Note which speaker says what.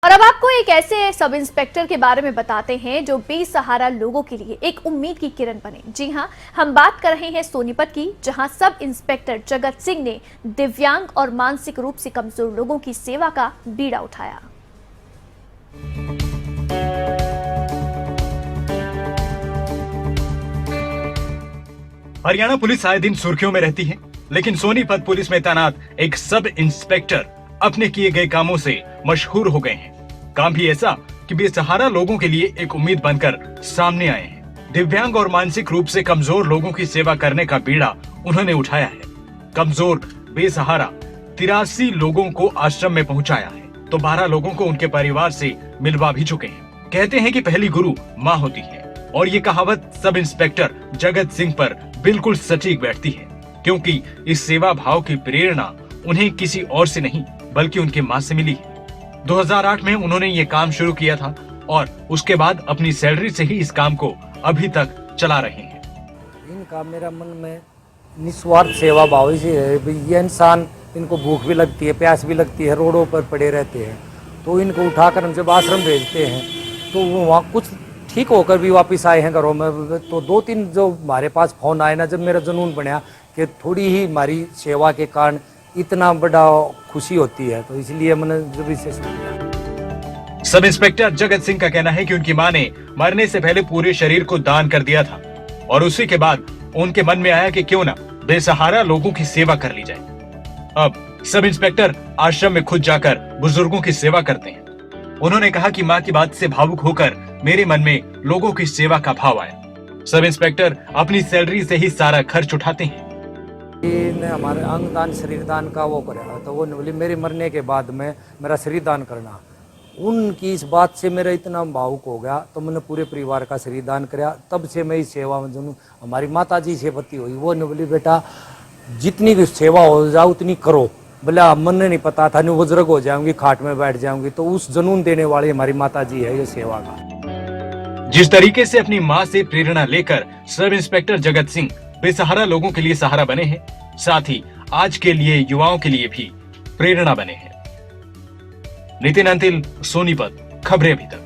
Speaker 1: और अब आपको एक ऐसे सब इंस्पेक्टर के बारे में बताते हैं जो बेसहारा लोगों के लिए एक उम्मीद की किरण बने। जी हां, हम बात कर रहे हैं सोनीपत की, जहां सब इंस्पेक्टर जगत सिंह ने दिव्यांग और मानसिक रूप से कमजोर लोगों की सेवा का बीड़ा उठाया।
Speaker 2: हरियाणा पुलिस आए दिन सुर्खियों में रहती है, लेकिन सोनीपत पुलिस में तैनात एक सब इंस्पेक्टर अपने किए गए कामों से मशहूर हो गए हैं। काम भी ऐसा कि बेसहारा लोगों के लिए एक उम्मीद बनकर सामने आए हैं। दिव्यांग और मानसिक रूप से कमजोर लोगों की सेवा करने का बीड़ा उन्होंने उठाया है। कमजोर बेसहारा 83 लोगों को आश्रम में पहुंचाया है, तो 12 लोगों को उनके परिवार से मिलवा भी चुके हैं। कहते हैं कि पहली गुरु माँ होती है, और ये कहावत सब इंस्पेक्टर जगत सिंह पर बिल्कुल सटीक बैठती है, क्योंकि इस सेवा भाव की प्रेरणा उन्हें किसी और से नहीं बल्कि उनके माँ से मिली है। 2008 में उन्होंने ये काम शुरू किया था और उसके बाद अपनी सैलरी से ही इस काम को अभी तक चला रहे हैं।
Speaker 3: इनका मेरा मन में निस्वार्थ सेवा भाव से है। ये इंसान, इनको भूख भी लगती है, प्यास भी लगती है, रोडों पर पड़े रहते हैं, तो इनको उठाकर हम जब आश्रम भेजते हैं तो वो वहाँ कुछ ठीक होकर भी वापस आए हैं घरों में। तो 2-3 जो हमारे पास फोन आए ना, जब मेरा जुनून बना कि थोड़ी ही हमारी सेवा के कारण इतना बड़ा खुशी होती है, तो इसलिए मैंने जब इसे
Speaker 2: सब इंस्पेक्टर जगत सिंह का कहना है कि उनकी मां ने मरने से पहले पूरे शरीर को दान कर दिया था, और उसी के बाद उनके मन में आया कि क्यों ना बेसहारा लोगों की सेवा कर ली जाए। अब सब इंस्पेक्टर आश्रम में खुद जाकर बुजुर्गों की सेवा करते हैं। उन्होंने कहा कि मां की बात से भावुक होकर मेरे मन में लोगों की सेवा का भाव आया। सब इंस्पेक्टर अपनी सैलरी से ही सारा खर्च उठाते हैं।
Speaker 3: ने हमारे अंगदान शरीर दान का वो करेगा, तो वो बोली मेरे मरने के बाद में मेरा शरीर दान करना। उनकी इस बात से मेरा इतना भावुक हो गया, तो मैंने पूरे परिवार का शरीर दान कराया। तब से मैं इस सेवा में जुनूं। हमारी माता जी से पति हुई, वो ने बोली बेटा जितनी भी सेवा हो जाओ उतनी करो। बोला मन नहीं पता था, नहीं बुजुर्ग हो जाऊंगी, खाट में बैठ जाऊंगी, तो उस जुनून देने वाली हमारी माता जी है ये सेवा का।
Speaker 2: जिस तरीके से अपनी मां से प्रेरणा लेकर सब इंस्पेक्टर जगत सिंह बेसहारा लोगों के लिए सहारा बने हैं, साथ ही आज के लिए युवाओं के लिए भी प्रेरणा बने हैं। नितिन अंतिल, सोनीपत, खबरें अभी तक।